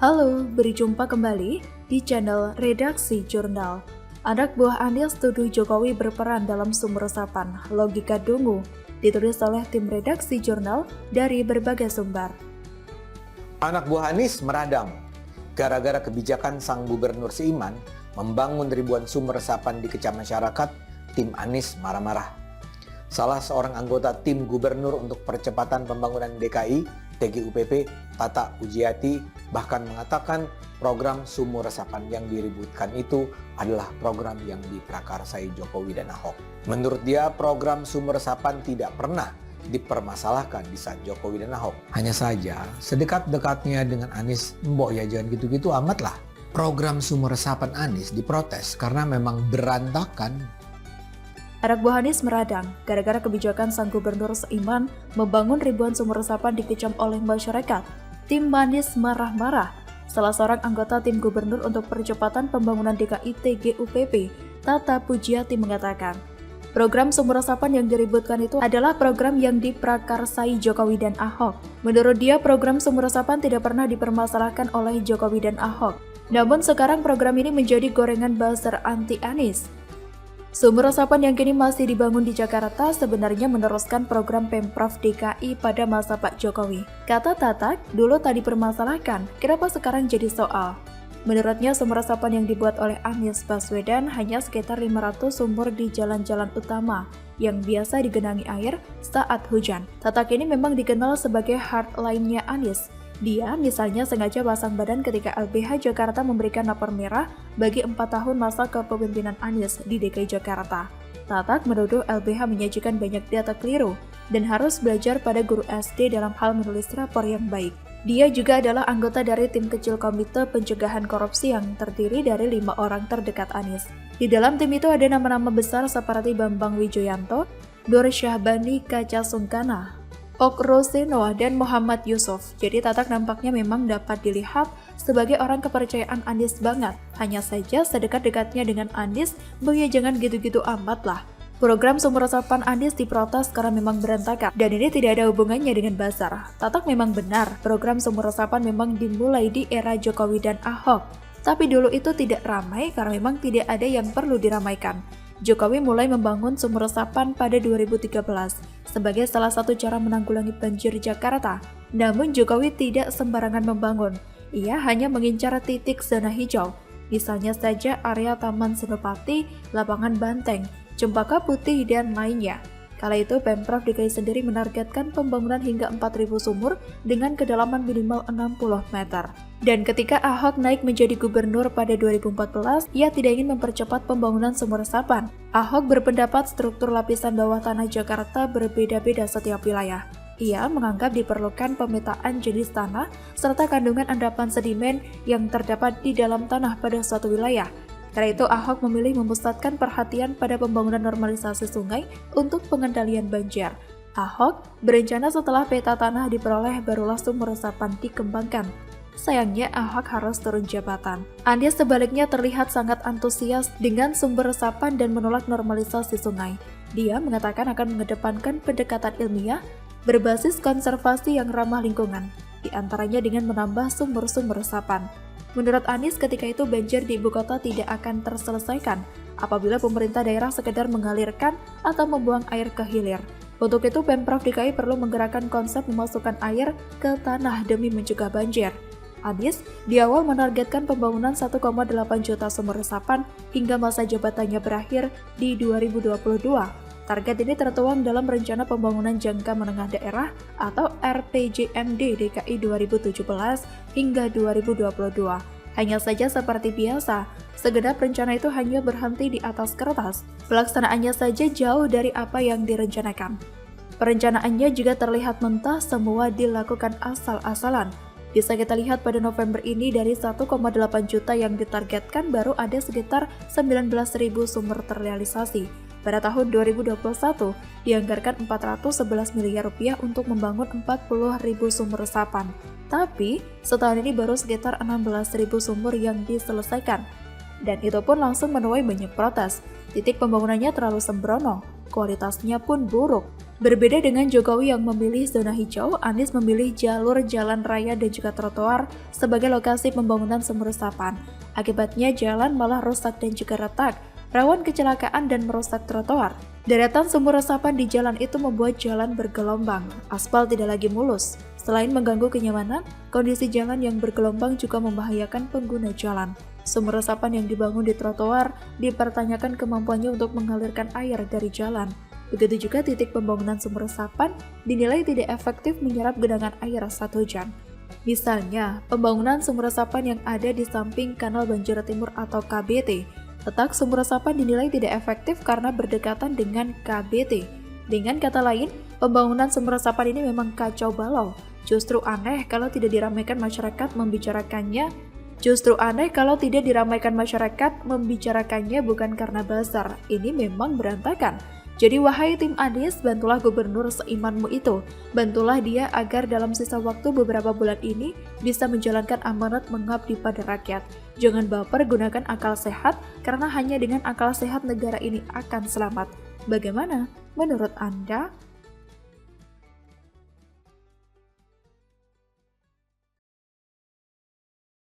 Halo, berjumpa kembali di channel Redaksi Jurnal. Anak buah Anies tuduh Jokowi berperan dalam sumber resapan logika dungu, ditulis oleh tim Redaksi Jurnal dari berbagai sumber. Anak buah Anies meradang gara-gara kebijakan sang gubernur seiman membangun ribuan sumber resapan di kecamatan masyarakat. Tim Anies marah-marah. Salah seorang anggota tim gubernur untuk percepatan pembangunan DKI, TGUPP, Tata Ujiati, bahkan mengatakan program sumur resapan yang diributkan itu adalah program yang diprakarsai Jokowi dan Ahok. Menurut dia, program sumur resapan tidak pernah dipermasalahkan di saat Jokowi dan Ahok. Hanya saja, sedekat-dekatnya dengan Anies, mbok ya jangan gitu-gitu amat lah. Program sumur resapan Anies diprotes karena memang berantakan. Anak buah Anies meradang gara-gara kebijakan sang gubernur seiman membangun ribuan sumur resapan dikecam oleh masyarakat. Tim Anies marah-marah. Salah seorang anggota tim gubernur untuk percepatan pembangunan DKI TGUPP, Tata Pujiati mengatakan, program sumur resapan yang diributkan itu adalah program yang diprakarsai Jokowi dan Ahok. Menurut dia, program sumur resapan tidak pernah dipermasalahkan oleh Jokowi dan Ahok. Namun sekarang program ini menjadi gorengan buzzer anti Anies. Sumur resapan yang kini masih dibangun di Jakarta sebenarnya meneruskan program Pemprov DKI pada masa Pak Jokowi. Kata Tata, dulu tadi dipermasalahkan, kenapa sekarang jadi soal? Menurutnya, sumur resapan yang dibuat oleh Anies Baswedan hanya sekitar 500 sumur di jalan-jalan utama yang biasa digenangi air saat hujan. Tata kini memang dikenal sebagai hardline-nya Anies. Dia misalnya sengaja pasang badan ketika LBH Jakarta memberikan rapor merah bagi 4 tahun masa kepemimpinan Anies di DKI Jakarta. Tatak menuduh LBH menyajikan banyak data keliru dan harus belajar pada guru SD dalam hal menulis rapor yang baik. Dia juga adalah anggota dari tim kecil Komite Pencegahan Korupsi yang terdiri dari 5 orang terdekat Anies. Di dalam tim itu ada nama-nama besar seperti Bambang Wijoyanto, Nur Syahbani Kaca Sungkana, Ok Roseno, dan Muhammad Yusuf. Jadi Tatak nampaknya memang dapat dilihat sebagai orang kepercayaan Anies banget. Hanya saja sedekat-dekatnya dengan Anies, ya jangan gitu-gitu amat lah. Program sumur resapan Anies diprotes karena memang berantakan, dan ini tidak ada hubungannya dengan buzzer. Tatak memang benar, program sumur resapan memang dimulai di era Jokowi dan Ahok. Tapi dulu itu tidak ramai karena memang tidak ada yang perlu diramaikan. Jokowi mulai membangun sumur resapan pada 2013 sebagai salah satu cara menanggulangi banjir Jakarta. Namun Jokowi tidak sembarangan membangun. Ia hanya mengincar titik zona hijau. Misalnya saja area Taman Senopati, Lapangan Banteng, Cempaka Putih, dan lainnya. Kala itu Pemprov DKI sendiri menargetkan pembangunan hingga 4.000 sumur dengan kedalaman minimal 60 meter. Dan ketika Ahok naik menjadi gubernur pada 2014, ia tidak ingin mempercepat pembangunan sumur resapan. Ahok berpendapat struktur lapisan bawah tanah Jakarta berbeda-beda setiap wilayah. Ia menganggap diperlukan pemetaan jenis tanah serta kandungan endapan sedimen yang terdapat di dalam tanah pada suatu wilayah. Karena itu Ahok memilih memusatkan perhatian pada pembangunan normalisasi sungai untuk pengendalian banjir. Ahok berencana setelah peta tanah diperoleh barulah sumur resapan dikembangkan. Sayangnya Ahok harus turun jabatan. Anies sebaliknya terlihat sangat antusias dengan sumber resapan dan menolak normalisasi sungai. Dia mengatakan akan mengedepankan pendekatan ilmiah berbasis konservasi yang ramah lingkungan, di antaranya dengan menambah sumber-sumber resapan. Menurut Anies, ketika itu banjir di ibu kota tidak akan terselesaikan apabila pemerintah daerah sekedar mengalirkan atau membuang air ke hilir. Untuk itu, Pemprov DKI perlu menggerakkan konsep memasukkan air ke tanah demi mencegah banjir. Anies di awal menargetkan pembangunan 1,8 juta sumur resapan hingga masa jabatannya berakhir di 2022. Target ini tertuang dalam Rencana Pembangunan Jangka Menengah Daerah atau RPJMD DKI 2017 hingga 2022. Hanya saja seperti biasa, segenap rencana itu hanya berhenti di atas kertas. Pelaksanaannya saja jauh dari apa yang direncanakan. Perencanaannya juga terlihat mentah, semua dilakukan asal-asalan. Bisa kita lihat pada November ini dari 1,8 juta yang ditargetkan baru ada sekitar 19.000 sumur terrealisasi. Pada tahun 2021, dianggarkan 411 miliar rupiah untuk membangun 40.000 sumur resapan. Tapi, setahun ini baru sekitar 16.000 sumur yang diselesaikan. Dan itu pun langsung menuai banyak protes. Titik pembangunannya terlalu sembrono. kualitasnya pun buruk. Berbeda dengan Jokowi yang memilih zona hijau, Anies memilih jalur jalan raya dan juga trotoar sebagai lokasi pembangunan sumur resapan. Akibatnya jalan malah rusak dan juga retak, rawan kecelakaan dan merusak trotoar. Deretan sumur resapan di jalan itu membuat jalan bergelombang, aspal tidak lagi mulus. Selain mengganggu kenyamanan, kondisi jalan yang bergelombang juga membahayakan pengguna jalan. Sumur resapan yang dibangun di trotoar dipertanyakan kemampuannya untuk mengalirkan air dari jalan. Begitu juga titik pembangunan sumur resapan dinilai tidak efektif menyerap genangan air saat hujan. Misalnya, pembangunan sumur resapan yang ada di samping Kanal Banjir Timur atau KBT. Letak sumur resapan dinilai tidak efektif karena berdekatan dengan KBT. Dengan kata lain, pembangunan sumur resapan ini memang kacau balau. Justru aneh kalau tidak diramaikan masyarakat membicarakannya bukan karena bazar. Ini memang berantakan. Jadi wahai tim Anies, bantulah gubernur seimanmu itu. Bantulah dia agar dalam sisa waktu beberapa bulan ini bisa menjalankan amanat mengabdi pada rakyat. Jangan baper, gunakan akal sehat, karena hanya dengan akal sehat negara ini akan selamat. Bagaimana menurut Anda?